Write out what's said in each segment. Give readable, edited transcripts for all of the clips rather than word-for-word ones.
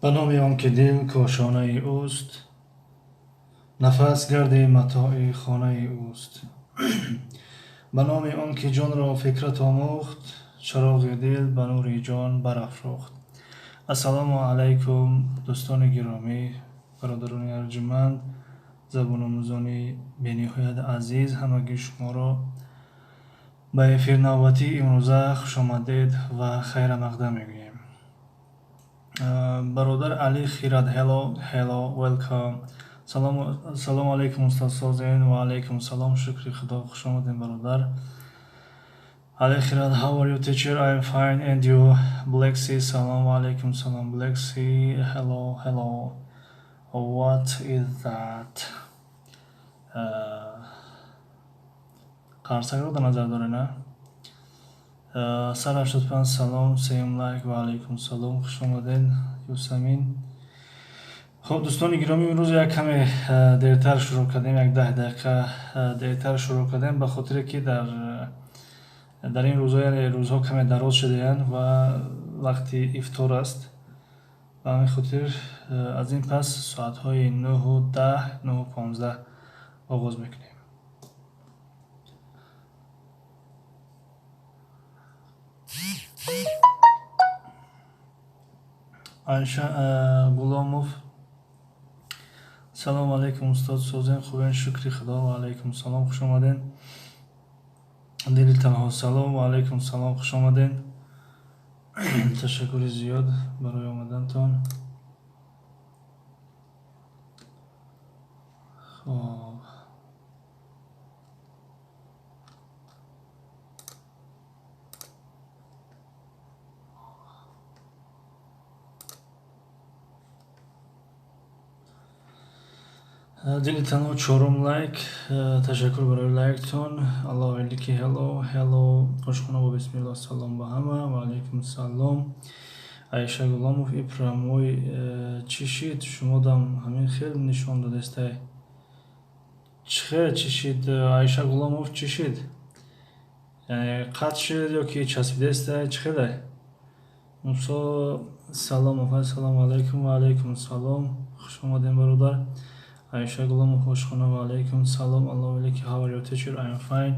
به نام آنکه دل کاشانه اوست، نفس گرد متاع خانه اوست. به نام آنکه جان را فکرت آموخت، چراغ دل به نور جان برافروخت. السلام علیکم دوستان گرامی، برادران ارجمند، زبان آموزان بینهایت عزیز، همگی شما را به افیر نوبتی امروزه خوش آمدید و خیر مقدم میگوییم. برادر علی خیرات، hello welcome. سلام علیکم استاد سازین و علیکم سلام، شکر خدا، خوش آمدین برادر علی خیرات. How are you teacher? I am fine, and you? Black Sea, سلام علیکم سلام Black Sea, hello. What is that? قرصک رو در نظر داره نه؟ سر 85 سلام، سیم لایک و علیکم سلام، خوش آمدین یوسمین. خب دوستان گرامی، امروز یک کمی دیرتر شروع کردیم، یک 10 دقیقه دیرتر شروع کردیم، به خاطر که در این روزها کمی دراز شده و وقتی افطار است. به همین خاطر از این پس ساعت های 9 و 10 9 و 15 آغاز میکنیم. عایشه غلاموف، سلام علیکم استاد سوزن، خوبین؟ شکر خدا و علیکم سلام، خوش آمدین. دل تنها، سلام و علیکم سلام، خوش آمدین. تشکر زیاد برای آمدنتان. خب دل تنها چهارم لایک، تشکر برای لایکتون. الله ولیکی، هلو خوشخونه و بسم الله، سلام به همه و علیکم سلام. عایشه غلاموف، ابراموی چی شما دم همین خیلی نشان دادسته. چی شد عایشه غلاموف؟ چی شد؟ یعنی قطع شد یا که چسبیده است؟ چی خیلی؟ موسا سلام علیکم و علیکم سلام، خوش آمدین برادر. عایشه غلاموف، خوشخونه و علیکم سلام. الله ولیکی. How are you teacher? I am fine,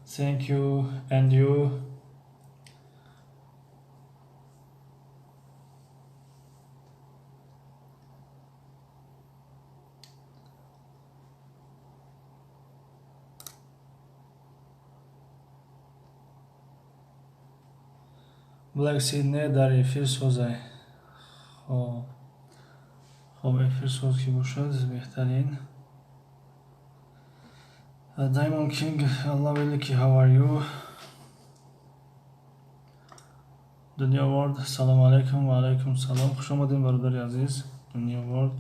thank you, and you? Black Sea نه در افیر سازه. خب افیر ساز که باشد بهترین. Diamond King، الله ولیکی. How are you? دنیا ورد، سلام علیکم و علیکم سلام، خوش آمدین برادر عزیز. دنیا ورد،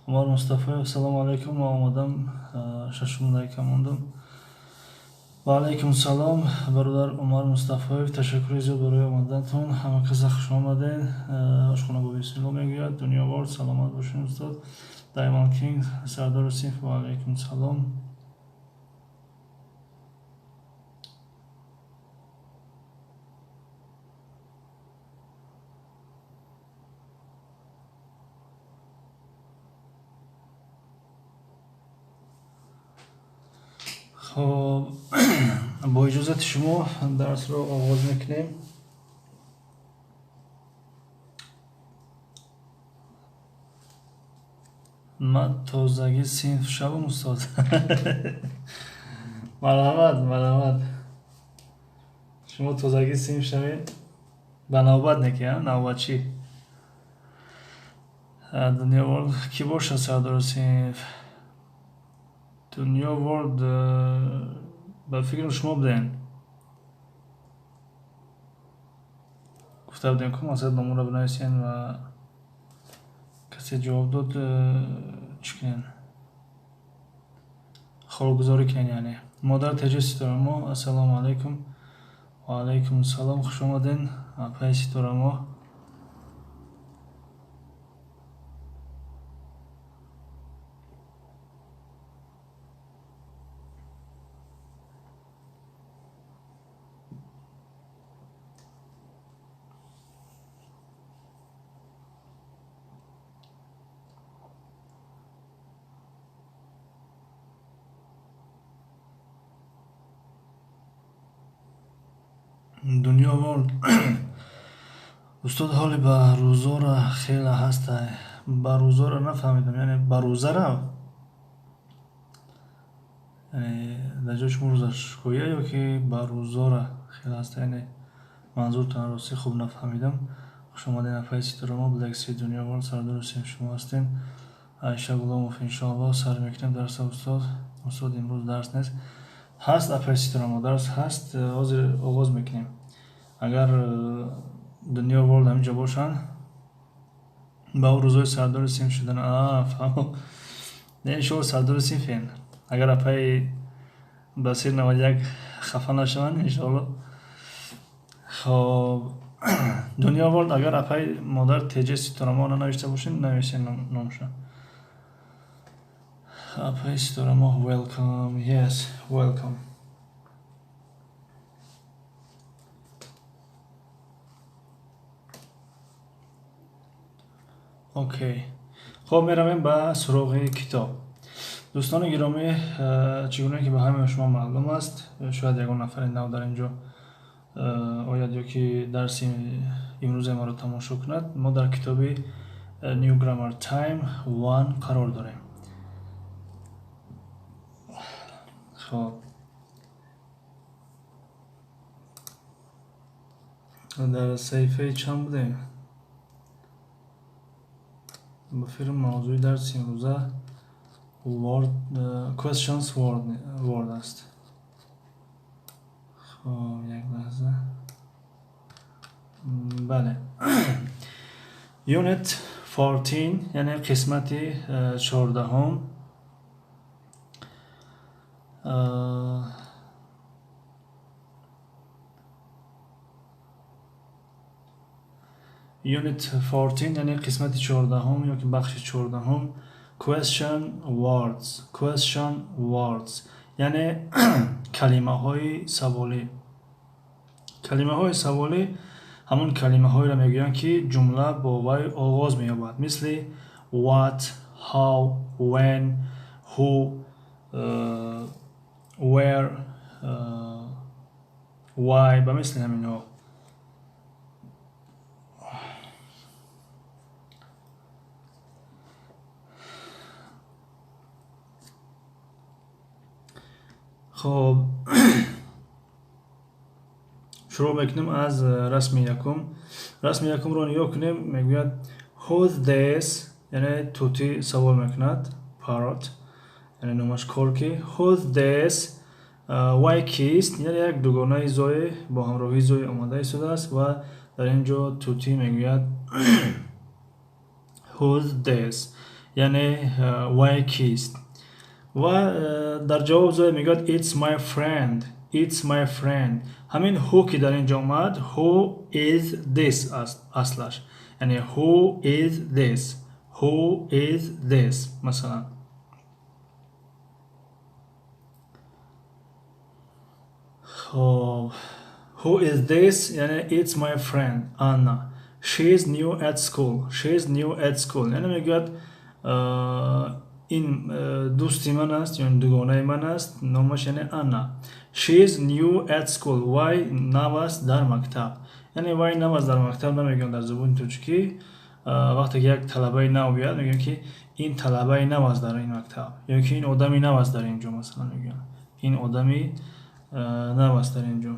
عمر مصطفی، سلام علیکم و آمدم ششم لایک موندم. و علیکم سلام برادر عمر مصطفی، تشکر زیاد برای آمدنتون. همه کس خوش آمدین. آشخونه با بسم الله میگوید. دنیا ورد، سلامت باشین استاد. دایموند کینگ، سردار سیف و علیکم سلام. خب با اجازت شما درس رو آغاز میکنیم. من تازگی صنف شبم استاد. مرحمت. شما تازگی صنف شوین به نوبت نکی، نوبت چی؟ دنیا ورد کی باشه سردار صنف؟ دنیا ورد به فکر شما بدین. گفته بودین که مسئله نمون رو بنویسین و کسی جواب داد چکنین خالگذاری کن. یعنی مادر تجهیز ما. السلام علیکم و علیکم سلام، خوش آمدین. پای ستاره ما دنیا ورد استاد حالی به روزا را خیلی هسته. به روزا را نفهمیدم، یعنی به روزه را، یعنی در جاش روزش کویه یا که به روزا را خیلی هسته، یعنی منظورتان راستی خوب نفهمیدم. خوش آمدین افای سیتراما بلکسی دنیا ورد، سردرستیم شما هستین. عایشه غلاموف انشاءالله سر میکنیم درس استاد. استاد امروز درس نیست، هست افای سیتراما درس هست، آغاز میکنیم. اگر دنیا ورد همینجا باشن با او روزای سردار سیم شدن، فهمو نه شو سردار سیم فین. اگر اپای بسیر 91 خفه نشون انشاءالله. خب دنیا ورد اگر اپای مادر تیجه سیتراما ننوشته باشین نوشتین نامشون. اپای سیتراما welcome, yes welcome. اوکی. خب میرویم به سراغ کتاب. دوستان گرامی، چگونه که به همه شما معلوم است، شاید یگان نفر نو در اینجا آید یا که درس امروز ما رو تماشا کند، ما در کتاب New Grammar Time 1 قرار داریم. خب در صفحه چند بودیم؟ با فیلم موضوع درس امروزه questions word است. خب یک لحظه. بله. Unit 14 یعنی قسمت 14. Unit 14 یعنی قسمت 14 یا که بخش 14 question words یعنی کلمه های سوالی. کلمه های سوالی همون کلمه هایی را میگویند که جمله با وی آغاز می‌یابد، مثل what, how, when, who, where, why و مثل همین ها. خب شروع میکنیم از رسم یکم. رسم یکم رو نگاه کنیم، میگوید who's this یعنی توتی سوال میکند، parrot یعنی نامش کرکی. who's this why kissed یعنی یک دوگانه زوی با همراهی زوی آماده ایستاده است و در اینجا توتی میگوید who's this یعنی why kissed و در جواب زوی میگوید it's my friend. همین who که در اینجا اومد who is this اصلش، یعنی who is this مثلا. خب who is this یعنی it's my friend Anna. she's new at school یعنی میگوید این دوستی من است یا دوگانه من است، نامش یعنی آنا. She is new at school وای نو است در مکتب، یعنی وای نو است در مکتب نمیگن در زبان ترکی. وقتی که یک طلبه نو بیاد میگن که این طلبه نو است در این مکتب یا که این آدمی نو است در اینجا، مثلا میگن این آدمی نو است در اینجا.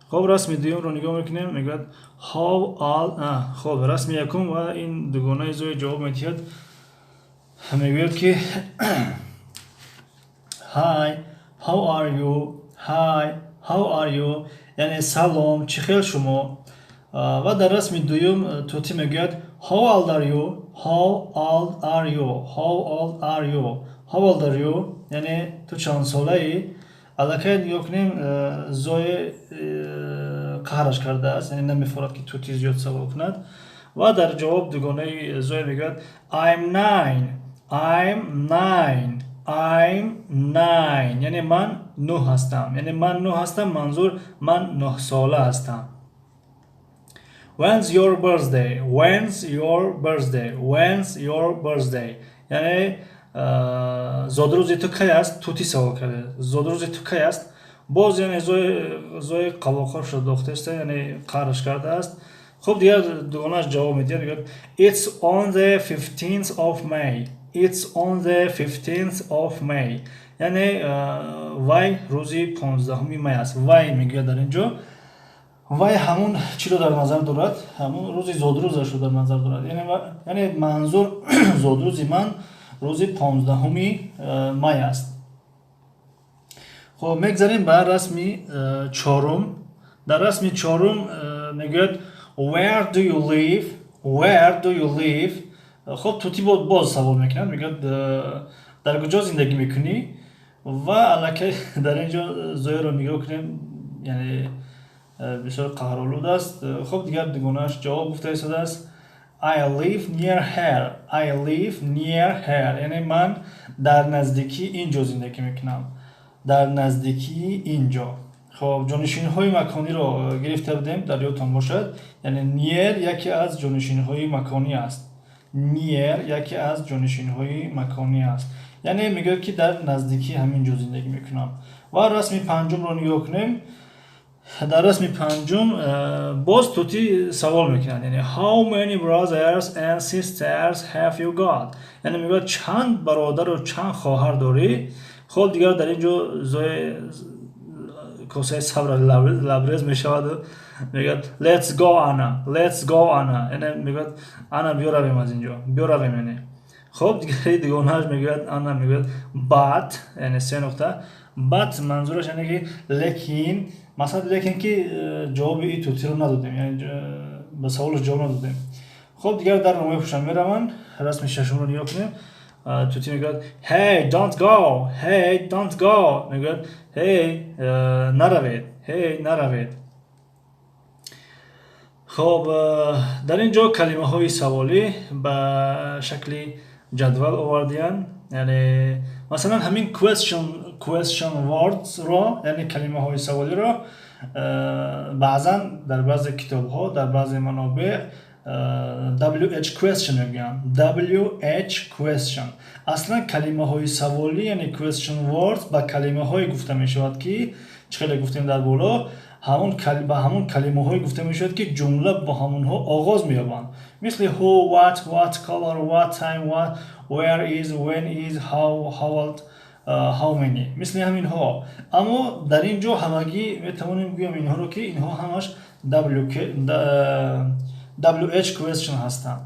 خب رسم دوم رو نگاه میکنیم، میگه خب رسم یکم و این دوگانه زوی جواب میتید، میگوید که Hi, how are you یعنی سلام چی خیل شما. و در رسم دوم توتی میگوید how old are you یعنی تو چند ساله ای. الکی نگاه کنیم زوی قهرش کرده است، یعنی نمیفورد که توتی زیاد سوال کند. و در جواب دوگانه زوی میگوید I'm 9 یعنی من 9 هستم، یعنی من 9 هستم منظور من 9 ساله هستم. When's your birthday یعنی زاد روز تو کی است؟ توتی سوال کرده زاد روز تو کی است باز یعنی زوی قواقر شد داخته است یعنی قارش کرده است. خب دیگر دوگانش جواب میده دیگر It's on the 15th of May. It's on the 15th of May. یعنی وای روزی 15 می است. وای میگه در اینجا وای همون چی رو در نظر دارد؟ همون روزی زودروزش رو در نظر دارد. یعنی منظور زودروزی من روزی 15 مای است. خب میگذاریم بر رسمی چهارم. در رسمی چهارم میگه Where do you live? Where do you live? خب توتی باز سوال میکنن میگه در کجا زندگی میکنی؟ و الکی در اینجا زوی رو نگاه کنیم یعنی بسیار قهرآلود است. خب دیگر دیگونهش جواب گفته ایستاده است I live near her. I live near her. یعنی من در نزدیکی اینجا زندگی میکنم. در نزدیکی اینجا. خب جانشین های مکانی رو گرفته بودیم در یادتان باشد. یعنی near یکی از جانشین های مکانی است. near یکی از جانشین های مکانی است. یعنی میگه که در نزدیکی همینجا زندگی میکنم. و رسمی پنجم رو نگاه کنیم. در رسمی پنجم باز توتی سوال میکنن یعنی How many brothers and sisters have you got؟ یعنی میگه چند برادر و چند خواهر داری؟ خب دیگر در اینجا زوی کاسه صبر لبریز میشود و میگه Let's go Anna. Let's go Anna. یعنی میگه انا بیا رویم از اینجا. بیا رویم یعنی. خب دیگه اونهاش میگه انا میگه But یعنی سه نقطه But منظورش یعنی که لیکن مثلا لیکن که جواب ای توتی رو ندادیم یعنی به سوالش جواب ندادیم. خب دیگر در نمای خوشم میروند. رسم ششم رو نگاه کنیم. توتی میگه Hey don't go. Hey don't go. میگه Hey نروید. Hey نروید. خب در اینجا کلمه های سوالی به شکل جدول آوردین. یعنی مثلا همین question words را یعنی کلمه های سوالی را بعضا در بعض کتاب ها در بعض منابع WH question میگن. WH question اصلا کلمه های سوالی یعنی question words با کلمه های گفته می شود که چقدر گفتیم در بالا همون کلمه های گفته می شود که جمله با همون ها آغاز می یابند. مثل who, what color, what time, what, where is, when is, how old, how many. مثل همین ها. اما در اینجا همگی می توانیم بگویم اینها رو که اینها همش WH question هستند.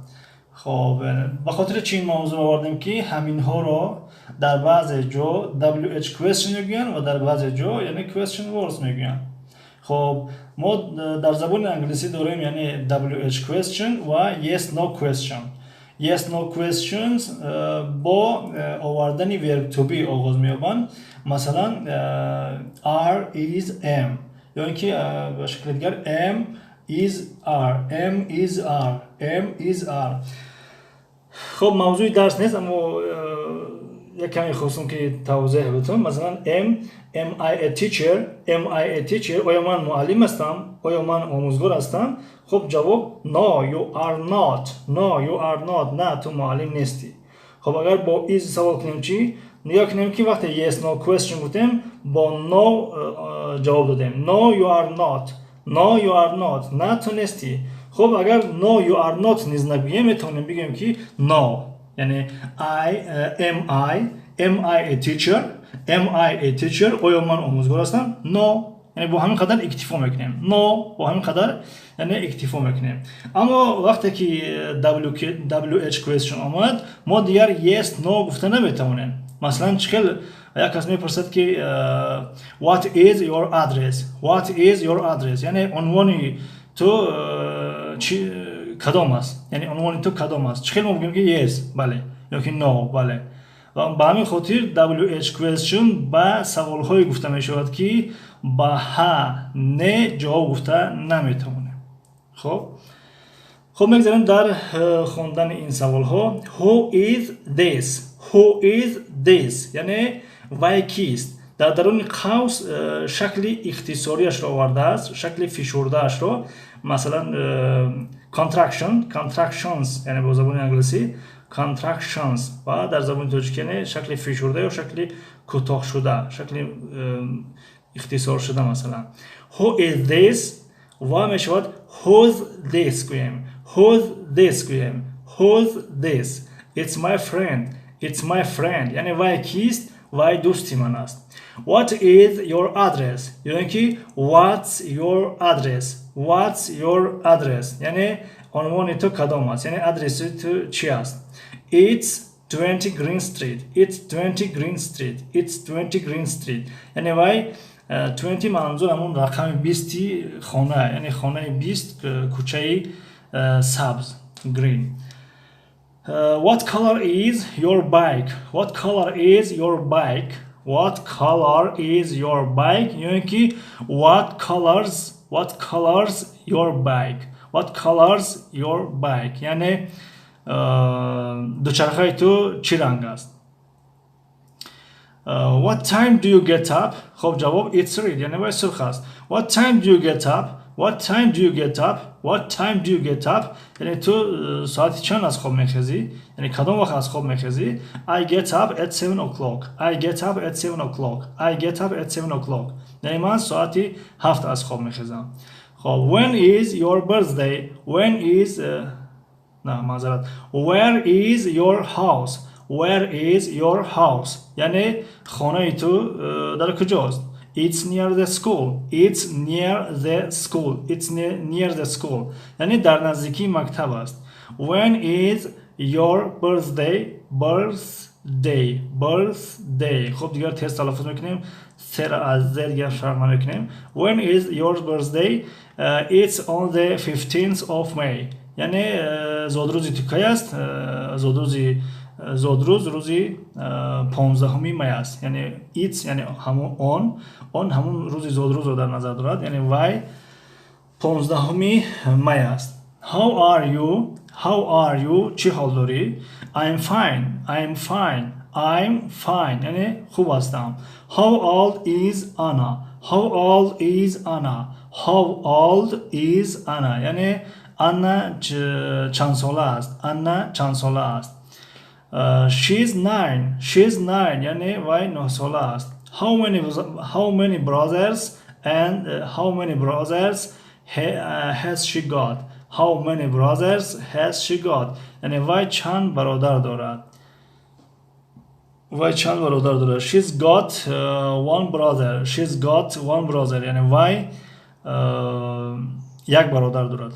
خب به خاطر چی این موضوع آوردیم که همین ها را در بعض جا WH question میگن و در بعض جا یعنی question words میگن. خب ما در زبان انگلیسی داریم یعنی WH question و yes no question. Yes no questions با آوردن verb to be آغاز می‌یابند. مثلا are is am یا اینکه به شکل دیگر am is are. خب موضوع درس نیست اما یک کمی خواستم که توضیح بدم. مثلا am I a teacher آیا من معلم هستم؟ آیا من آموزگار هستم؟ خب جواب no you are not نه تو معلم نیستی. خب اگر با is سوال کنیم چی؟ نیا کنیم که وقتی yes no question گفتیم با no جواب دادیم. No you are not نه تو نیستی. خب اگر no you are not نیز نبگیم میتونیم بگیم که no یعنی am I a teacher آیا من آموزگار هستم؟ No یعنی با همین قدر اکتفا میکنیم. No با همین قدر یعنی اکتفا میکنیم. اما وقتی که WH question آمد ما دیگر yes no گفته نمیتونیم. مثلا چکل یک کس میپرسد که what is your address یعنی عنوانی تو کدام است یعنی عنوان تو کدام است چخیل ما بگیم که yes بله یا که no بله. و به همین خاطر WH question با سوال های گفته می شود که با ها نه جواب گفته نمیتونه. خب میگذاریم در خوندن این سوال ها. Who is this یعنی وای کیست؟ در درون قوس شکل اختصاریش را آورده است شکل فشرده اش را مثلا contractions یعنی با زبان انگلیسی contractions و در زبان تاجیکی یعنی شکل فشرده یا شکل کوتاه شده شکل اختصار شده مثلا who is this و میشود who's this گویم who's this گویم who's this it's my friend it's my friend یعنی وای کیست وای دوستی من است what is your address یعنی که what's your address what's your address یعنی عنوان تو کدام است یعنی ادرس تو چی است it's 20 Green Street it's 20 Green Street it's 20 Green Street یعنی وای 20 منظور همون رقم 20 خانه یعنی خانه 20 کوچه سبز green what color is your bike what color is your bike what color is your bike یعنی که what colors your bike what colors your bike یعنی دوچرخه تو چی رنگ است what time do you get up خب جواب it's red یعنی باید سرخ است what time do you get up what time do you get up what time do you get up یعنی تو ساعتی چند از خواب میخیزی یعنی کدام وقت از خواب میخیزی I get up at 7 o'clock I get up at 7 o'clock I get up at 7 o'clock یعنی من ساعتی 7 از خواب میخیزم خب when is your birthday when is نه معذرت where is your house where is your house یعنی خانه تو در کجاست it's near the school it's near the school it's near the school یعنی در نزدیکی مکتب است when is your birthday خب دیگر تست تلفظ میکنیم سر از زد دیگر فرق نمیکنیم when is your birthday it's on the 15th of May یعنی زادروزی تو کی است زادروز روزی 15 می است یعنی ایتس یعنی همون اون همون روزی زادروز رو در نظر دارد یعنی وای 15 می است how are you چی حال داری I'm fine یعنی خوب هستم how old is Anna یعنی آنا چند ساله است she's 9 یعنی وای 9 ساله است how many brothers has she got یعنی وای چند برادر دارد she's got one brother یعنی وای یک برادر دارد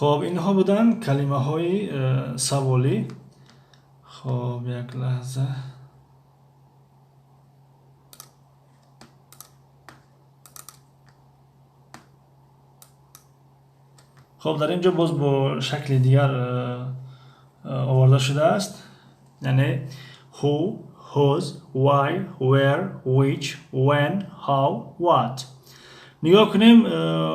خب اینها بودن کلمه های سوالی خب یک لحظه خب در اینجا باز با شکل دیگر آورده شده است یعنی who whose why where which when how what نگاه کنیم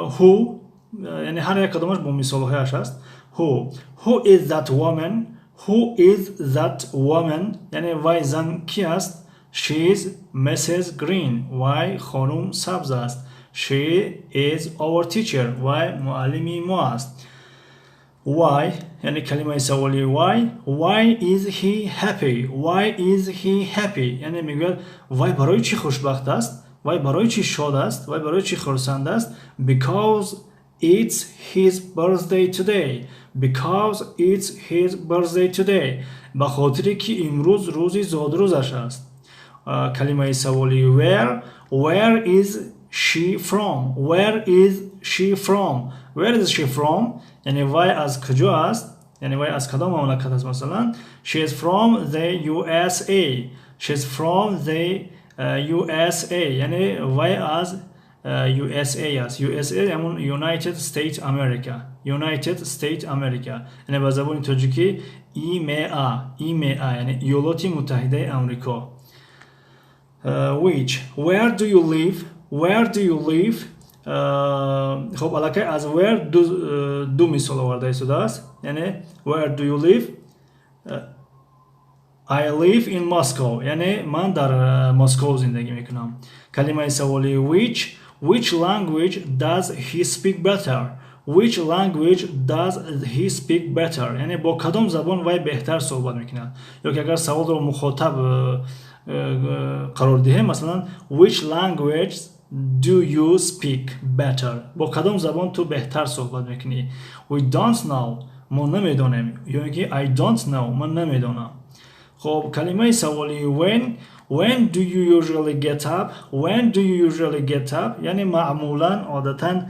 who یعنی هر یک کدامش با مثال هایش است who is that woman یعنی وای زن کی است she is Mrs. Green وای خانم سبز است she is our teacher وای معلمی ما است why یعنی کلمه سوالی why is he happy یعنی میگوید وای برای چی خوشبخت است وای برای چی شاد است وای برای چی خرسند است because it's his birthday today به خاطری که امروز روزی زادروزش است کلمه سوالی where is she from یعنی وای از کجا است یعنی وای از کدام مملکت است مثلا she is from the USA یعنی وای از USA است USA همون United States America یعنی به زبان تاجیکی EMEA یعنی ایالات متحده آمریکا where do you live خب علاقه از where دو مثال آورده شده است یعنی where do you live I live in Moscow یعنی من در مسکو زندگی میکنم کلمه سوالی which language does he speak better یعنی با کدام زبان وای بهتر صحبت میکنه یا که اگر سوال رو مخاطب قرار دهیم، مثلا which language do you speak better؟ با کدام زبان تو بهتر صحبت میکنی؟ we don't know، ما نمیدونیم، یا اینکه I don't know، من نمیدونم. خب کلمه سوالی when do you usually get up؟ when do you usually get up یعنی معمولا عادتا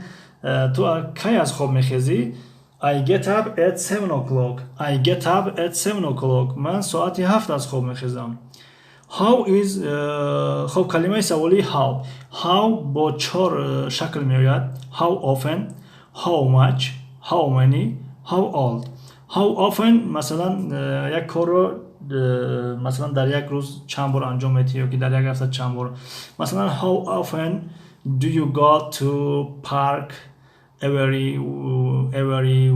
تو کی از خواب میخیزی؟ I get up at 7 o'clock. I get up at 7 o'clock. من ساعتی 7 از خواب میخیزم. How is خب کلمه سوالی how با 4 شکل میآید. How often، how much، how many، how old. How often مثلا یک کار رو مثلا در یک روز چند بار انجام میدی یا که در یک هفته چند بار. مثلا how often do you go to park every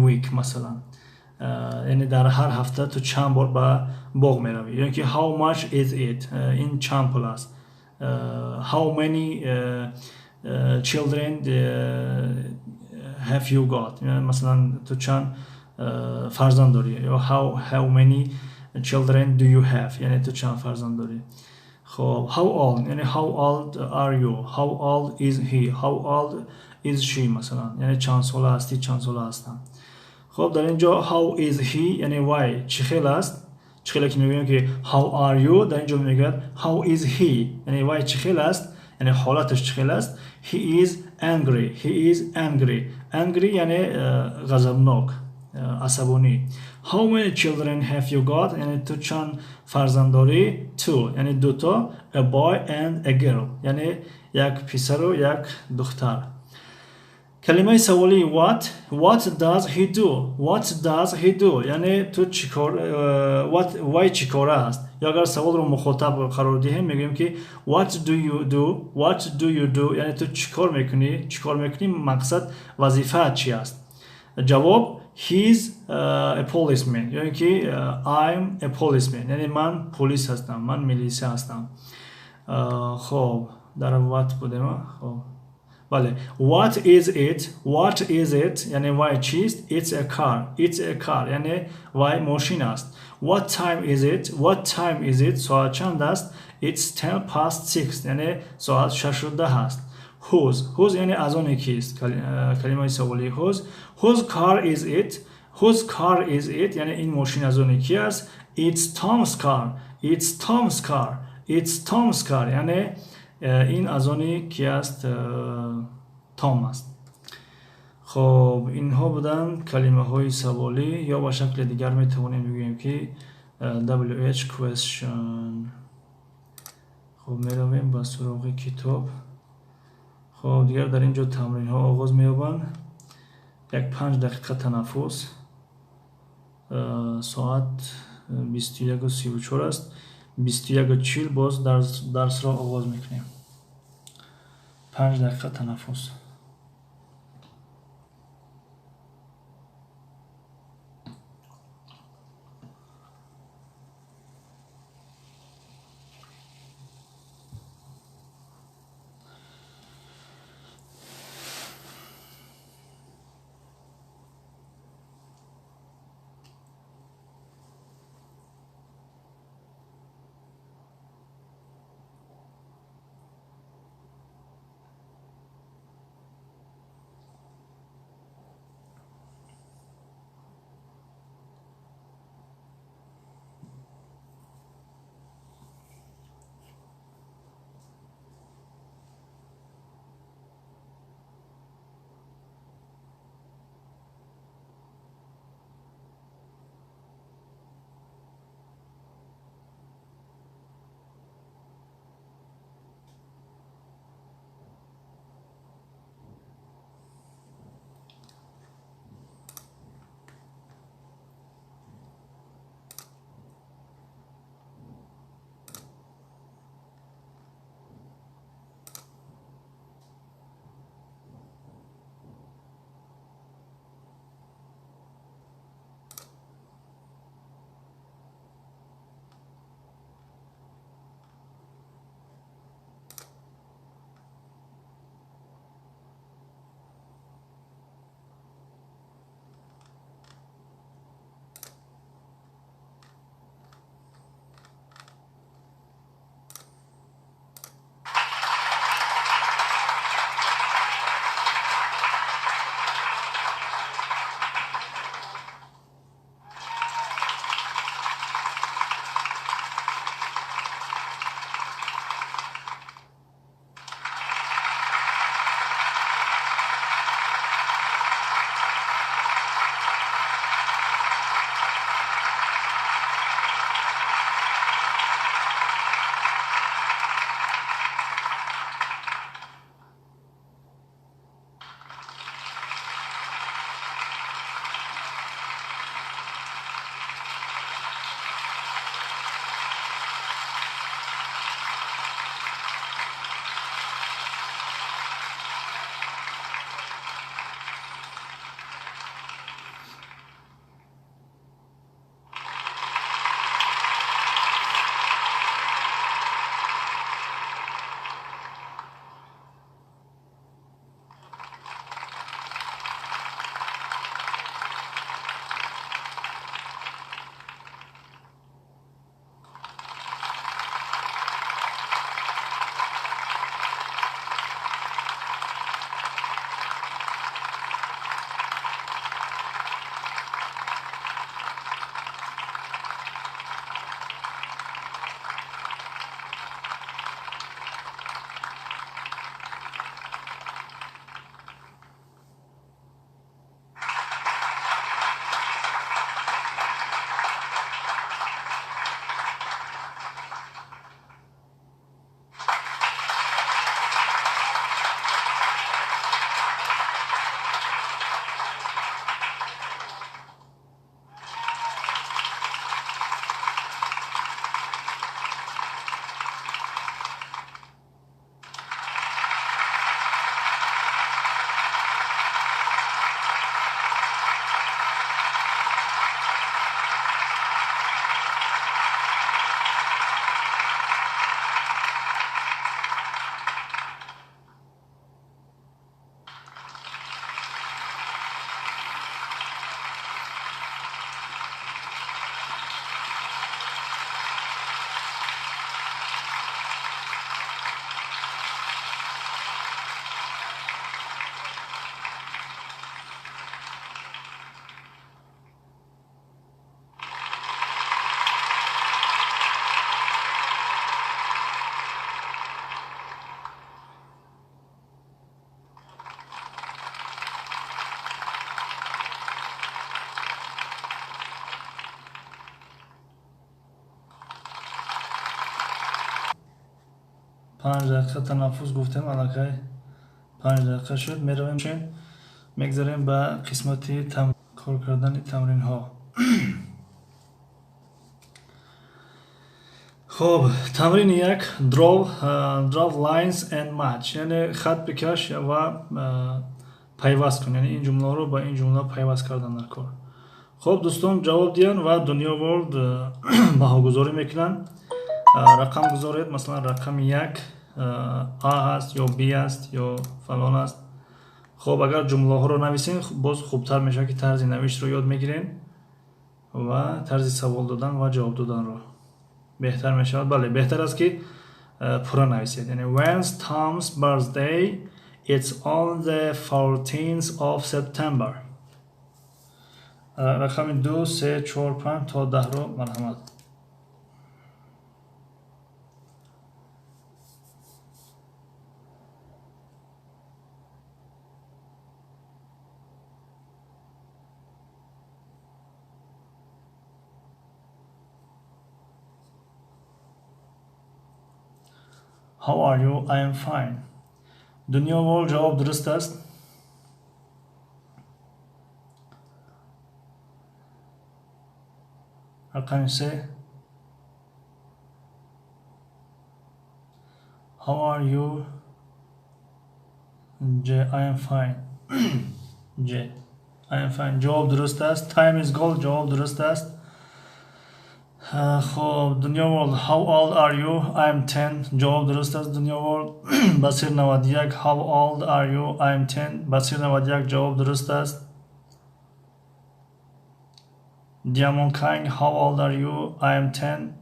week مثلا یعنی در هر هفته تو چند بار به باغ میروی. یعنی که how much is it این چند پول است. how many children have you got یعنی مثلا تو چند فرزند داری، یا how many children do you have یعنی تو چند فرزند داری. خب how old یعنی how old are you، how old is he، how old is she مثلا یعنی چند ساله هستی، چند ساله هستم. خب در اینجا how is he یعنی وای چی خیلی است، چی خیلی که میگویم که how are you، در اینجا میگه how is he یعنی وای چی خیلی است، یعنی حالتش چی خیلی است. he is angry، he is angry یعنی غضبناک، عصبانی. how many children have you got یعنی تو چند فرزند داری. two یعنی دوتا، a boy and a girl یعنی یک پسر و یک دختر. کلمه سوالی what does he do یعنی تو چیکار وای چیکاره است. یا اگر سوال رو مخاطب قرار دهیم میگیم که what do you do یعنی تو چیکار میکنی، مقصد وظیفه چی است. جواب he's a policeman یعنی که I'm a policeman یعنی من پلیس هستم، من میلیسی هستم. خب در what بودیم. خب بله what is it یعنی وای چیست. it's a car یعنی وای ماشین است. what time is it ساعت چند است. it's 6 یعنی ساعت 6:10 است. whose یعنی از آن کیست. کلمه سوالی whose car is it یعنی این ماشین از آن کی است. it's Tom's car یعنی این از آن کی است. تام است. خب اینها بودن کلمه های سوالی، یا با شکل دیگر می توانیم بگوییم که WH question. خب می رویم با سراغ کتاب. خب دیگر در اینجا تمرین ها آغاز می یابند. یک 5 دقیقه تنفس. ساعت 21:34 است. 21:40 باز درس را آغاز می کنیم. 5 دقیقه تنفس. 5 دقیقه تنفس گفتیم الکی 5 دقیقه شد. میرویم چین میگذاریم به قسمتی کار کردن تمرین ها. خب تمرین یک draw lines and match، یعنی خط بکش و پیوست کن، یعنی این جمله رو با این جمله پیوست کردن در کار. خب دوستان جواب دیان و دنیا ورلد بهاگذاری میکنن. رقم گذارید، مثلا رقم یک آ هست یا بی هست یا فلان است. خب اگر جمله ها رو نویسین باز خوبتر میشه که طرز نوشت رو یاد میگیرین و طرز سوال دادن و جواب دادن رو بهتر میشه. بله بهتر است که پورا نویسید. یعنی when's Tom's birthday? It's on the 14th of September. رقم 2 3 4 5 تا 10 رو مرحمت. How are you? I am fine. دنیا ورلد جواب درست است. رقم 3 How are you? J I am fine. J I am fine جواب درست است. Time is gold جواب درست است. خب دنیا ورلد How old are you? I am 10 جواب درست است. دنیا ورلد بصیر 91 How old are you? I am 10 بصیر 91 جواب درست است. Diamond King How old are you? I am 10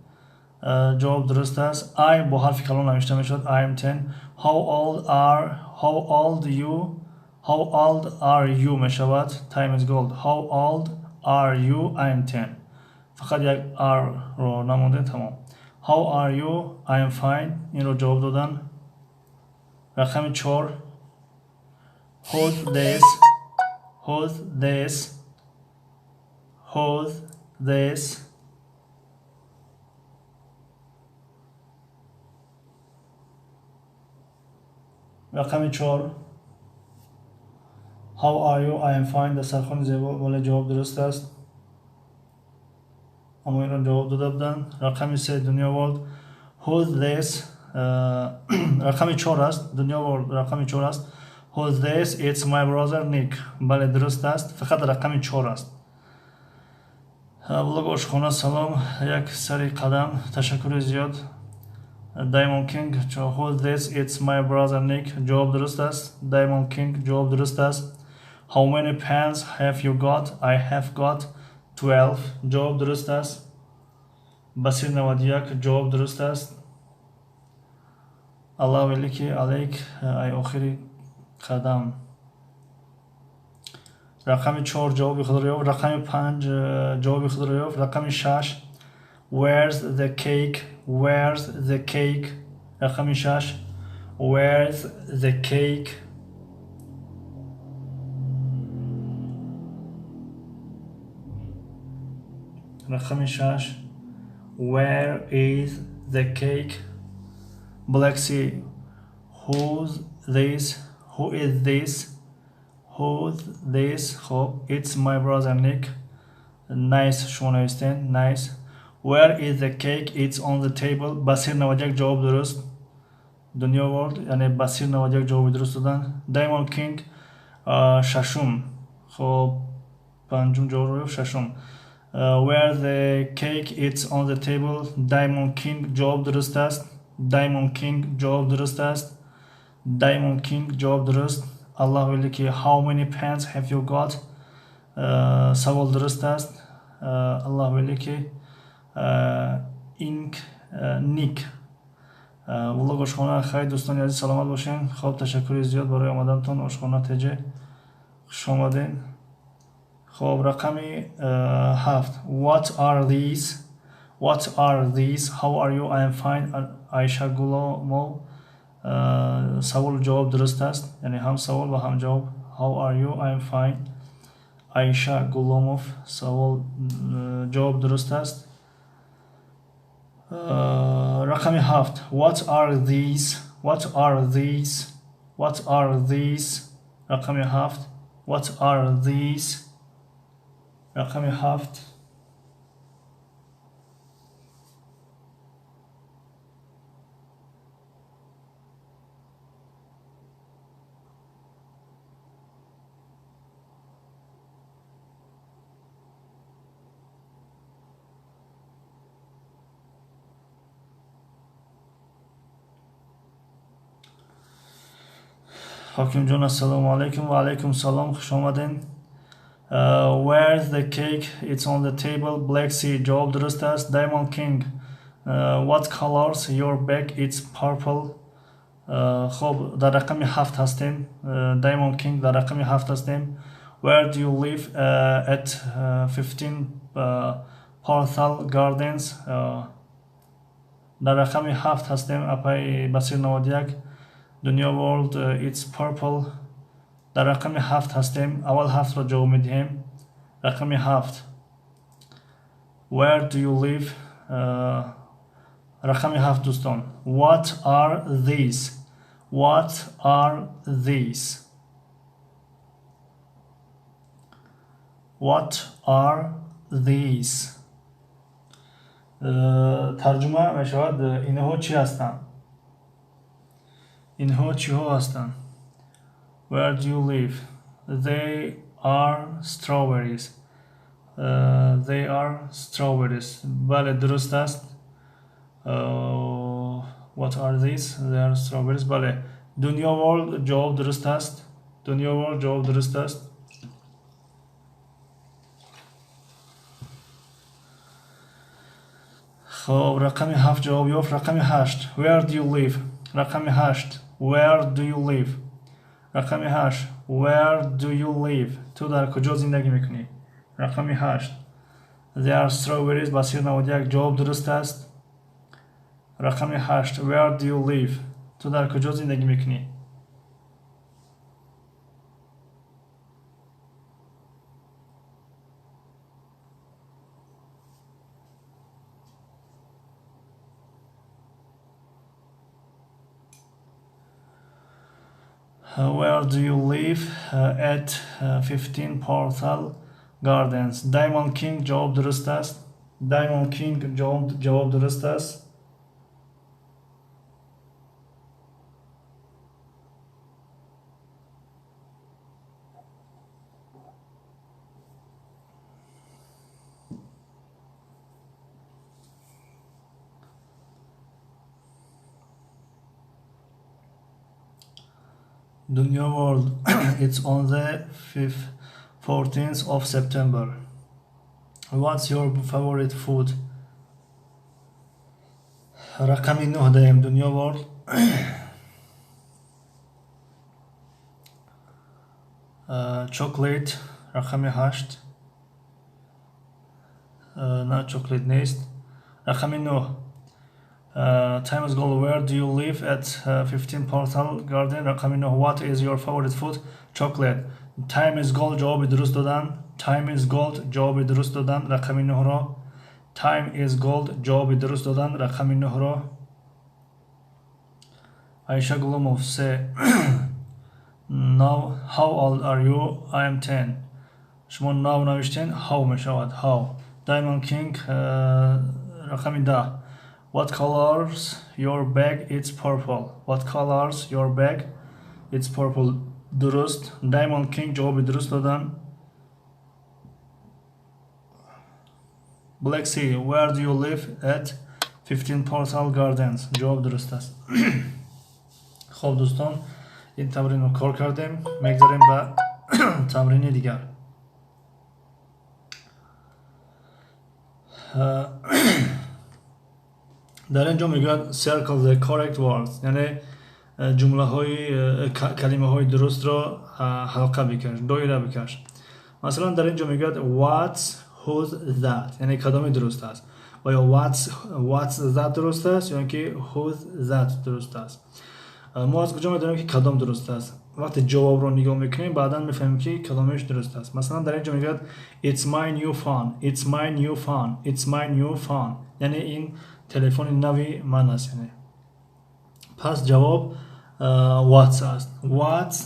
جواب درست است. I با حرف کلام نوشته می شد. I am 10 How old are you می شود. Time is gold How old are you? I am 10 فقط یک R رو نمونده. تمام. How are you? I am fine این رو جواب دادن. رقم 4 Who's this رقم 4 How are you? I am fine دسترخوان زیبا. ولی جواب درست است، اما این رو جواب داده بودن. رقم 3 دنیا ورلد Who's this رقم 4 است. دنیا ورلد رقم 4 است. Who's this? It's my brother Nick. بله درست است، فقط رقم 4 است. بلوگ آشخانه سلام، یک سری قدم، تشکر زیاد. Diamond King Who's this? It's my brother Nick جواب درست است. Diamond King جواب درست است. How many pens have you got? I have got 12 جواب درست است. بصیر 91 جواب درست است. الله ولیکی علیک ای آخری قدم. رقم 4 جواب خود را یافت. رقم 5 جواب خود را یافت. رقم 6 Where's the cake? رقم 6 Where's the cake? رقم 6 Where is the cake? Black Sea Who's this? خب It's my brother Nick. Nice شما نوشتین. Nice. Where is the cake? It's on the table. بصیر 91 جواب درست. دنیا ورلد یعنی بصیر 91 جواب درست دادن. Diamond King ششم. خب پنجم جواب ششم. Where the cake? It's on the table. Diamond King جواب درست است. Diamond King جواب درست است. Diamond King جواب درست. الله ولیکی How many pens have you got? سوال درست است. الله ولیکی اینک نیک. والله آشخانه خیلی دوستان عزیز سلامت باشین. خب تشکر زیاد برای آمدنتون. آشخانه تجه خوش آمدین. خب رقم 7 What are these? How are you? I am fine. عایشه گلامو سوال جواب درست است، یعنی هم سوال و هم جواب. How are you? I am fine. عایشه گلاموف سوال جواب درست است. رقم 7 What are these? What are these? What are these? رقم 7. What are these? رقم 7. حاکم جان السلام علیکم و علیکم سلام خوش آمدین. Where's the cake? It's on the table. Black Sea. جواب درست است. Diamond King. What colors your bag? It's purple. خب در رقم 7 هستیم. Diamond King در رقم 7 هستیم. Where do you live? At 15 Porthal Gardens. در رقم 7 هستیم. اپای بصیر 91. دنیا world it's purple. در رقم 7 هستیم. اول 7 را جواب میدهیم. رقم 7. Where do you live? رقم 7 دوستان. What are these? What are these? What are these? ترجمه میشود اینها چی هستند؟ اینها چی ها هستند؟ Where do you live? They are strawberries. They are strawberries. بله درست است. What are these? They are strawberries. بله. دنیا world جواب درست است. دنیا world جواب درست است. خب رقم 7 جواب یافت. رقم 8. Where do you live? رقم 8. Where do you live? رقم 8. Where do you live? تو در کجا زندگی میکنی؟ رقم 8. They are strawberries. بصیر 91 جواب درست است. رقم 8. Where do you live? تو در کجا زندگی میکنی؟ Where do you live? At 15 Porthal Gardens. Diamond King جواب درست است. Diamond King جواب درست است. Dunya World. It's on the 14th of September. What's your favorite food? رقم 9 داریم. دنیا World. Chocolate. رقم 8. نه chocolate نیست. رقم 9. Time is gold. Where do you live? At 15 Porthal Garden. رقم 9. What is your favorite food? Chocolate. Time is gold جواب درست دادن. Time is gold جواب درست دادن. رقم 9 را. Time is gold جواب درست دادن. رقم 9 را. عایشه گلوموف 3. Now how old are you? I am 10. شما now نوشتین how میشود. How. Diamond King رقم 10. What colors your bag? It's purple. What colors your bag? It's purple. درست. Diamond King جواب درست دادن. Black Sea. Where do you live? At 15 Porthal Gardens. جواب درست است. خب دوستان این تمرین رو کار کردیم. میگذاریم به تمرین دیگر. در اینجا میگوید circle the correct words، یعنی جمله های کلمه های درست را حلقه بکش، دایره بکش. مثلا در اینجا میگوید what's who's that، یعنی کدام درست است. و یا what's that درست است یا اینکه who's that درست است. ما از کجا میدونیم که کدام درست است؟ وقتی جواب رو نگاه میکنیم بعدا میفهمیم که کدامش درست است. مثلا در اینجا میگوید it's my new phone، it's my new phone، it's my new phone، یعنی این تلفن نوی من است. یعنی پس جواب what's است. what's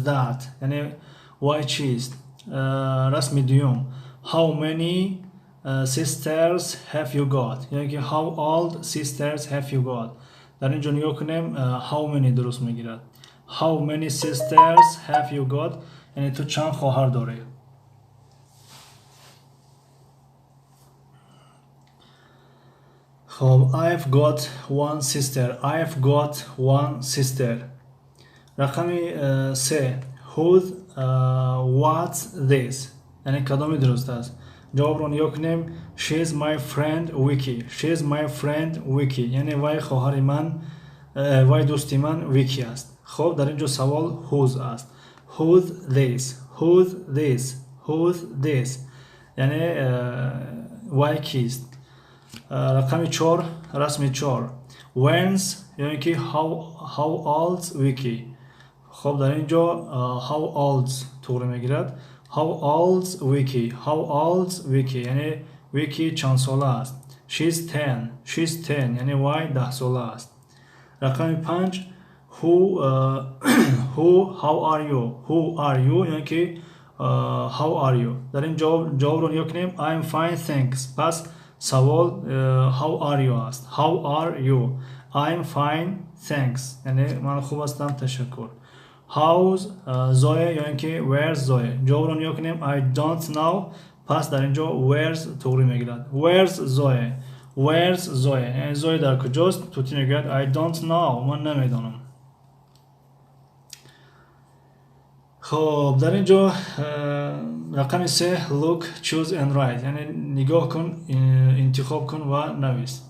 that یعنی why چیست. رسم دوم how many sisters have you got یعنی که how old sisters have you got. در اینجا نگاه کنیم how many درست میگیرد. how many sisters have you got یعنی تو چند خواهر داری. خب I've got one sister. رقم 3 whose what's this یعنی کدامی درست است. جواب رو نگاه کنیم she's my friend Vicky یعنی وای خواهر من وای دوستی من ویکی است. خب در اینجا سوال whose است. who's this یعنی وای کیست. رقم 4 رسم 4 when's یعنی که how old's Vicky. خب در اینجا how old's طور میگیرد. how old's Vicky یعنی ویکی چند ساله است. she's 10 یعنی وای 10 ساله است. رقم 5 how are you یعنی که how are you. در این جواب رو نگاه کنیم I'm fine thanks. پس سوال how are you است. how are you I'm fine thanks یعنی من خوب هستم تشکر. how's زوی یعنی که where's زوی. جواب رو نگاه کنیم I don't know. پس در اینجا where's طوری میگیرد. where's زوی یعنی زوی در کجاست. توتی میگیرد I don't know من نمیدانم. خب در اینجا رقم 3 look choose and write یعنی نگاه کن انتخاب کن و نویس.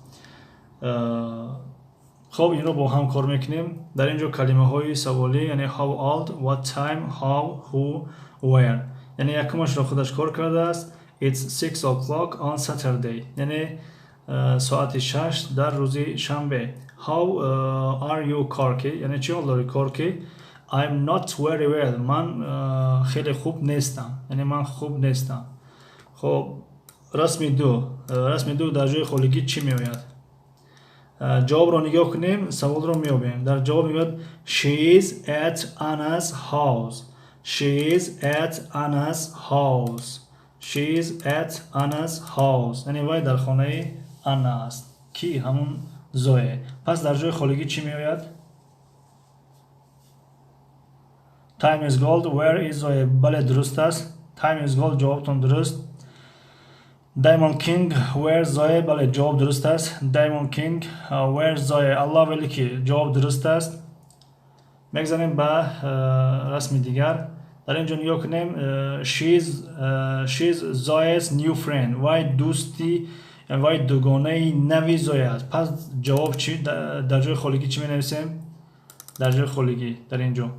خب این رو با هم کار میکنیم. در اینجا کلمه های سوالی یعنی how old what time how who where یعنی یکمش رو خودش کار کرده است. it's 6 o'clock on Saturday یعنی ساعت 6 در روز شنبه. how are you کارکی یعنی چی حال داری کارکی. I'm not very well من خیلی خوب نیستم یعنی من خوب نیستم. خب رسم دو در جای خالگی چی میآید. جواب رو نگاه کنیم سوال رو میابیم. در جواب میگوید she is at Anna's house یعنی وای در خانه انا است. کی همون زویه. پس در جای خالگی چی میآید. time is gold where is زویه. بله درست است. time is gold جوابتون درست. diamond king where زویه. بله جواب درست است. diamond king where زویه. الله ولیکی جواب درست است. میگذاریم به رسم دیگر. در اینجا نگاه کنیم she's زویه's new friend وای دوستی وای دوگانه نوی زویه است. پس جواب چی در جای خالگی چی می نویسیم. در جای خالگی در اینجا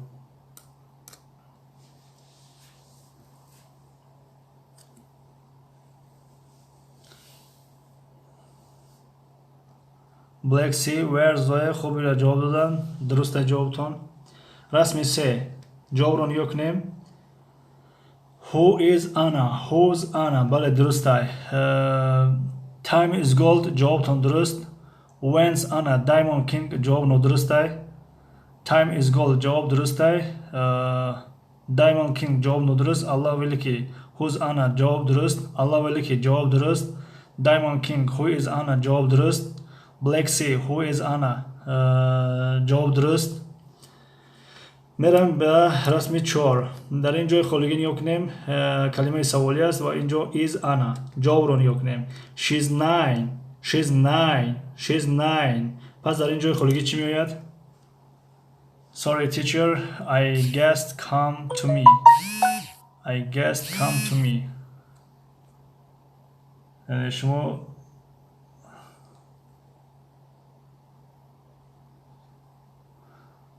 Black Sea where زویه. خوبی را جواب دادن درسته جوابتون. رسم 3 جواب رو نگاه کنیم who's Anna بله درسته. time is gold جوابتون درست. when's Anna diamond king جواب ندرسته. time is gold جواب درسته. diamond king جواب ندرست. الله ولیکی who's Anna جواب درست. الله ولیکی جواب درست. diamond king who is Anna جواب درست. Black Sea who is Anna جواب درست. میرم به رسم 4. در این جای خالگی نگاه کنیم کلمه سوالی است و اینجا is Anna. جواب رو نگاه کنیم she's 9. پس در این جای خالگی چی میآید. sorry teacher I guessed come to me یعنی شما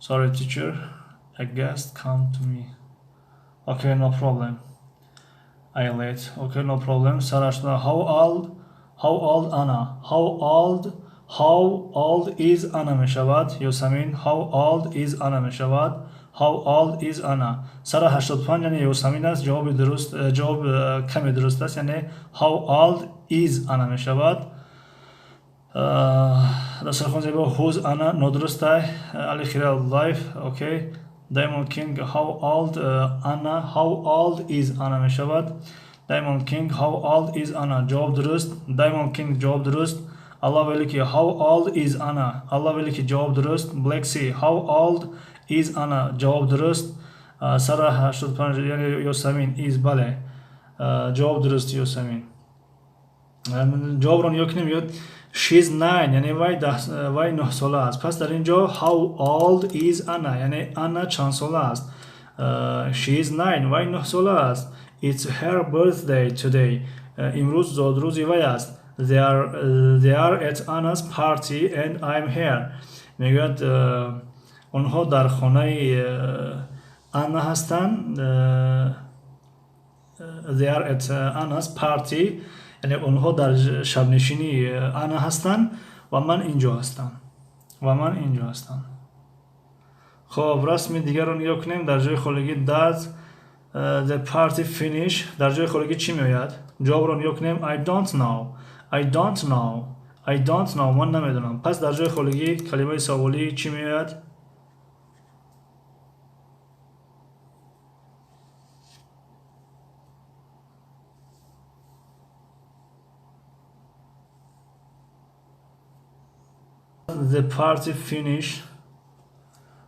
sorry teacher I guessed come to me. okay no problem I late. okay no problem. سرشتنا how old Anna how old is Anna میشود. یاسمین how old is Anna میشود. how old is Anna سر 85 یعنی یاسمین است. جواب درست جواب کمی درست است یعنی how old is Anna میشود. دسترخوان زیبا هوز انا ندرسته علی خیرال لایف اوکی دایموند کینگ how old انا how old is انا می شود دایموند کینگ how old is انا جواب درست دایموند کینگ جواب درست الله ولی که how old is انا الله ولی که جواب درست بلک سی how old is انا جواب درست سر 85 یعنی یاسمین is بله جواب درست یاسمین جواب رو نیاک نمیاد she's 9 یعنی وای 9 ساله است پس در اینجا how old is انا یعنی انا چند ساله است she's 9 وای 9 ساله است it's her birthday today امروز زادروزی وای است they are at Anna's party and I'm here میگوید اونها در خانه انا هستند they are at Anna's party یعنی اونها در شب نشینی انا هستند و من اینجا هستم خب رسم دیگر رو نگاه کنیم در جای خالگی does the party finish در جای خالگی چی میآید جواب رو نگاه کنیم I don't know من نمیدونم پس در جای خالگی کلمه سوالی چی میآید the party finish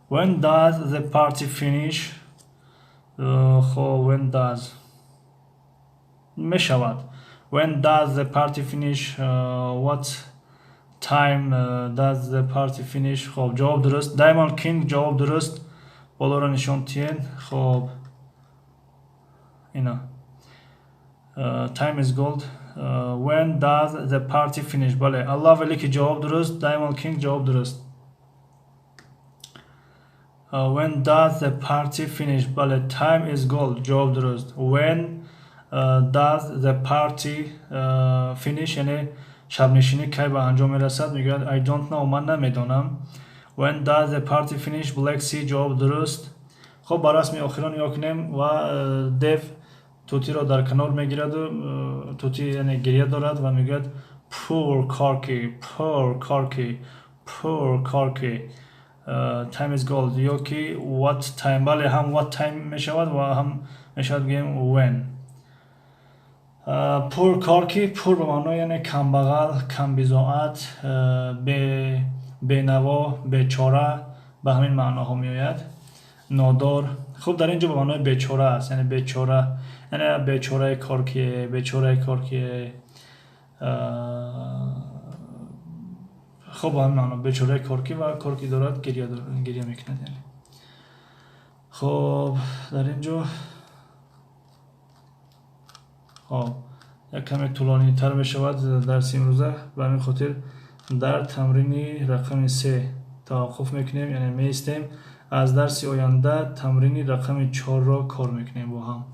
when does the party finish خب when does می شود when does the party finish what time does the party finish خب جواب درست دایموند کینگ جواب درست بالا را نشان تین خب اینا time is gold when does the party finish بله الله ولی که جواب درست دایموند کینگ جواب درست when does the party finish بله time is gold جواب درست when does the party finish یعنی شب نشینی کی به انجام میرسد میگوید I don't know من نمیدونم when does the party finish black sea جواب درست خب با رسم آخران یا کنیم و دیو توتی را در کنار میگیرد و توتی یعنی گریه دارد و میگوید poor corky time is gold یا که what time بله هم what time میشود و هم میشود بگیم when poor corky poor به معنای یعنی کم بغل کم بضاعت بینوا بیچاره به همین معناها میآید نادار خب در اینجا به معنای بیچاره است یعنی بیچاره یعنی بیچاره کارکی خب همین معنا بیچاره کارکی و کارکی دارد گریه میکند یعنی خب در اینجا خب یک کمی طولانی تر می شود درس امروزه به همین خاطر در تمرین رقم 3 توقف میکنیم یعنی می ایستیم از درس آینده تمرین رقم 4 را کار میکنیم با هم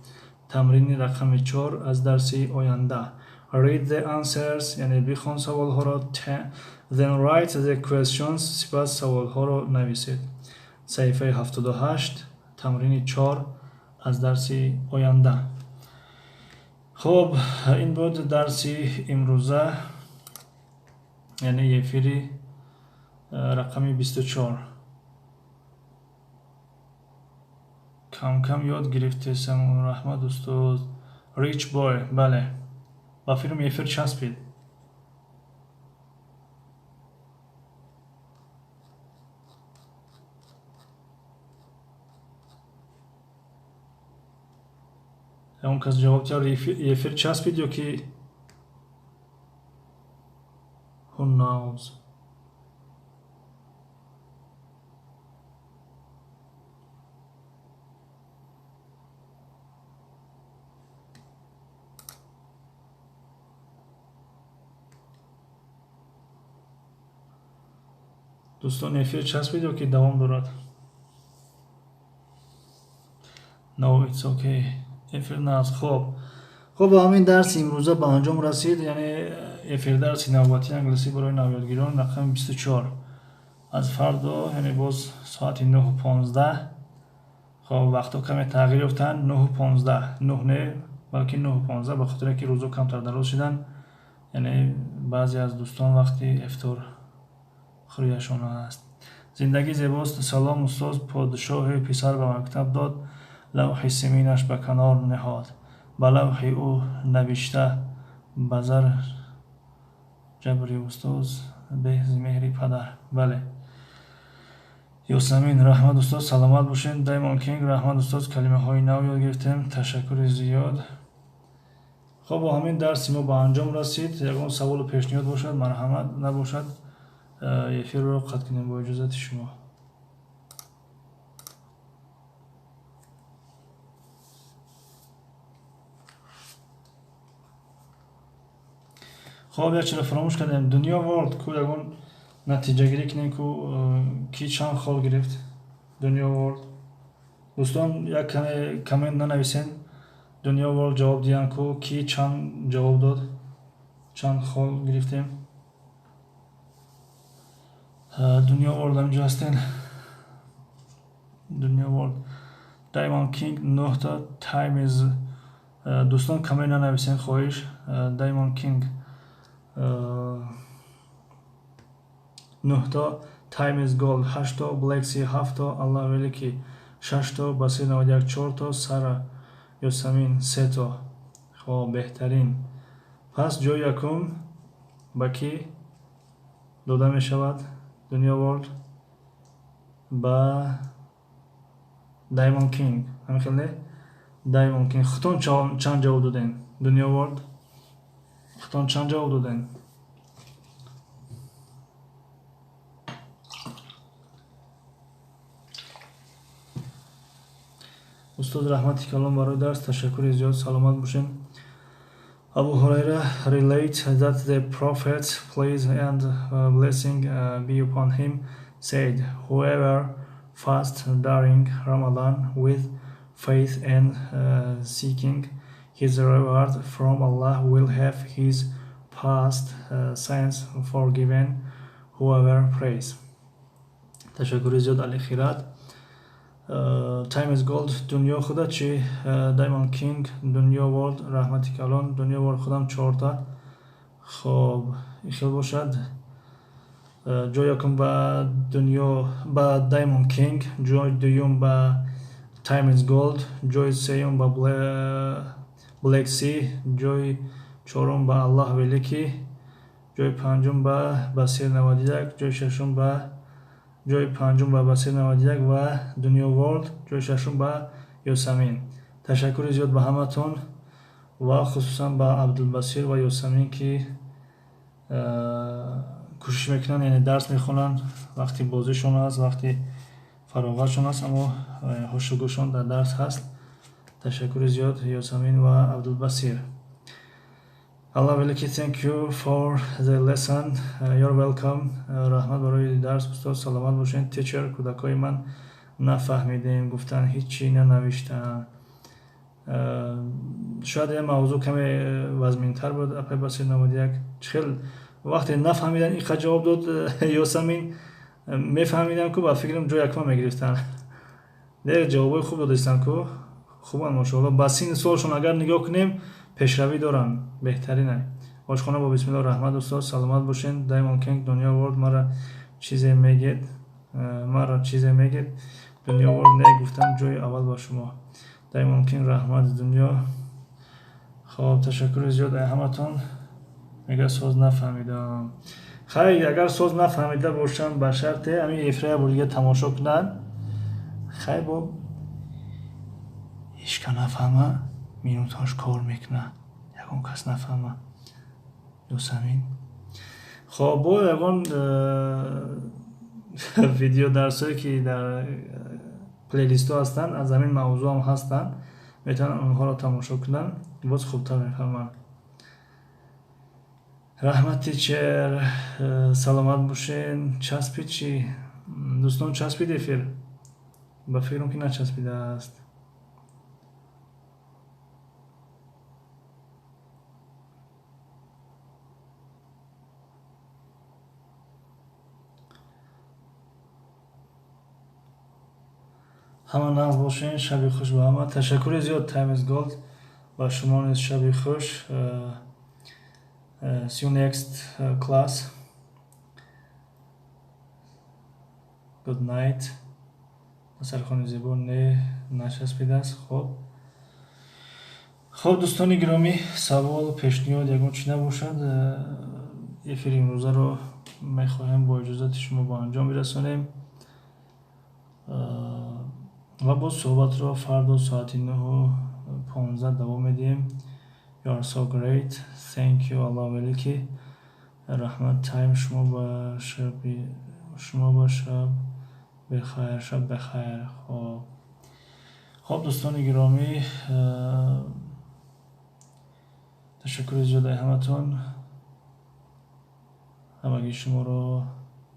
تمرین رقم 4 از درس آینده read the answers یعنی بخوان سوال ها را then write the questions سپس سوال ها را نویسید صفحه 78 تمرین 4 از درس آینده خب این بود درس امروزه یعنی افیری رقم 24 کم یاد گرفته سمون رحمت استاد ریچ بای بله با فیلم افیر چسبید اون کس جواب کرد افیر چسبید یا که who knows دوستان افیر چسبید یا که دوام دارد no it's okay افیر ناز خب همین درس امروزه به انجام رسید یعنی افیر درس نوبتی انگلیسی برای نویادگیران رقم 24 از فردا یعنی باز ساعت 9:15 خب وقتا کمی تغییر یافتن 9:15 9 نه بلکه 9:15 به خاطر اینکه روزا کمتر دراز شدن یعنی بعضی از دوستان وقتی افطار خوریشان است. زندگی زیباست. سلام استاد. پادشاه پسر به مکتب داد، لوح سیمینش به کنار نهاد. به لوح او نوشته بزر جبری استاد به مهری پدر. بله. یاسمین رحمت استاد سلامت باشین. دایمون کینگ رحمت استاد کلمه های نو یاد گرفتیم. تشکر زیاد. خب با همین درس ما به انجام رسید. یگان سوال و پیشنهاد باشد مرحمت نباشد افیر رو قطع کنیم با اجازت شما. خب یک چرا فراموش کردیم دنیا ورلد کو یگان نتیجه گیری کنیم کو کی چند خال گرفت دنیا ورلد. دوستان یک کامنت ننویسین دنیا ورلد جواب دیان کو کی چند جواب داد چند خال گرفتیم. دنیا ورلد همینجا هستین. دنیا ورلد دایموند کینگ 9 تا تایم از دوستان کامنت ننویسین خواهش. دایموند کینگ 9 تا تایم از گولد 8 تا بلک سی 7 تا الله ولیکی 6 تا باسیر 91 4 تا سارا یاسمین 3 تا. خب بهترین پس جای یکم با کی داده می شود دنیا ورلد با دایموند کینگ. همین خیلی دایموند کینگ خودتون چند جواب دادین دنیا ورلد خودتون چند جواب دادین. استاد رحمتی کلام برای درس تشکر زیاد سلامت باشین. Abu Huraira relates that the Prophet, peace and blessing be upon him, said, whoever fasts during Ramadan with faith and seeking his reward from Allah will have his past sins forgiven. Whoever prays. تشکر زیاد علی خیرات. تایم از گولد دنیا خدا چی دایموند کینگ دنیا ورلد رحمتی کلان دنیا ورلد خودم 4 تا. خب خیلی باشد. جای یکم با دنیا با دایموند کینگ جای دوم با تایم از گولد جای سوم با بلک سی جای چهارم با الله ولیکی جای پنجم با باسیر 91 جای ششم با جای پنجم با باسیر 91 و دنیا ورلد جای ششم با یاسمین. تشکر زیاد به همتون و خصوصا با عبدالبصیر و یاسمین که کوشش میکنن یعنی درس میخونن وقتی بازیشون هست وقتی فراغتشون هست اما هوش و گوششون در درس هست. تشکر زیاد یاسمین و عبدالبصیر. Allah Veliki, thank you for the lesson. You're welcome. رحمت برای درس استاد سلامت باشین. تیچر کودکای من نفهمیدیم گفتن هیچی ننوشتن. شاید این موضوع کمی وزمین‌تر بود. اپای باسیر 91 خیلی وقتی نفهمیدن این خود جواب داد یاسمین میفهمیدن که با فکرم جای یکم میگرفتن. دیگه جوابای خوب دادستن که خوبن ماشاءالله. بس این سوالشون اگر نگاه کنیم پیشروی دارن بهترینه. آشخانه با بسم الله الرحمن استاد سلامت باشین. دایموند کینگ دنیا ورلد مرا چیزی میگید دنیا ورلد نگفتم جای اول با شما. دایموند کینگ رحمت دنیا. خب تشکر زیاد همتون. میگه سوز نفهمیدم. خیلی اگر سوز نفهمیده باشم به شرط همین افرای بولگه تماشا کنن خیلی با هیچ که نفهمه مینوتاش کار میکنه یکون کس نفهمه یاسمین. خب با یکون ویدیو درسایی که در پلیلیست ها هستن از همین موضوع هم هستن میتونن اونها رو تماشا کنن باز خوبتر میفهمن. رحمت تیچر سلامت باشین. چسبید چی؟ دوستان چسبید افیر؟ با فکرم که نچسبیده است. همه ناز باشین. شبی خوش با همه. تشکر زیاد تایم از گولد با شما نیز شبی خوش. See you next class. Good night. سرخوان زیبا نچسبیده است. خب دوستان گرامی، سوال پیشنهاد یگان چی نباشد، افیر امروزه رو میخواهیم با اجازت شما با انجام برسانیم و با صحبت رو فردا ساعت 9:15 دوام میدیم. You are so great. Thank you. Allah ولیکی رحمت تایم شما با شب بخیر. شب بخیر. خب دوستان گرامی، تشکر زیاد همتون. همگی شما رو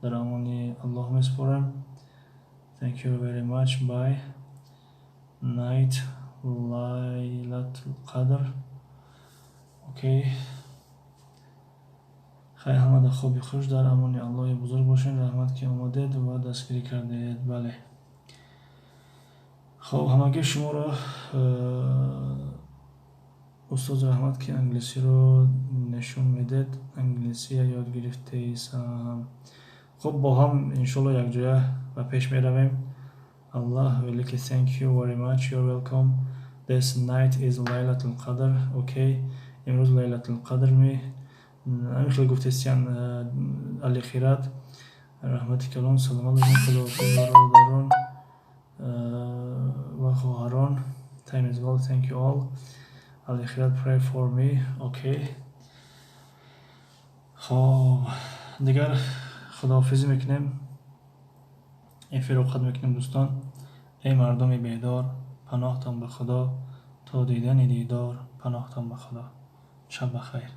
در امان الله میسپارم. Thank you very much. Bye. Night لیلت القدر. اوکی. خیلی همه در خوبی خوش در امان الله بزرگ باشین. رحمت که اومدید و دستگیری کردید. بله. خب همگی شما رو استاد رحمت که انگلیسی رو نشون میدید، انگلیسی یاد گرفته ایسم. خب با هم انشالله یک جای و پیش می رویم. الله ولیکی thank you very much. You're welcome. This night is لیلت القدر. اوکی. امروز لیلت القدر همین خیلی گفتستیان علی خیرات رحمت کلان سلام علیکم خداحافظ برادران و خواهران. Time is well. Thank you all. علی خیرات pray for me. اوکی. خب دیگر خداحافظی میکنیم. این فراخت میکنیم دوستان. ای مردم بیدار، پناهتان به خدا، تا دیدن دیدار پناهتان به خدا. شب بخیر.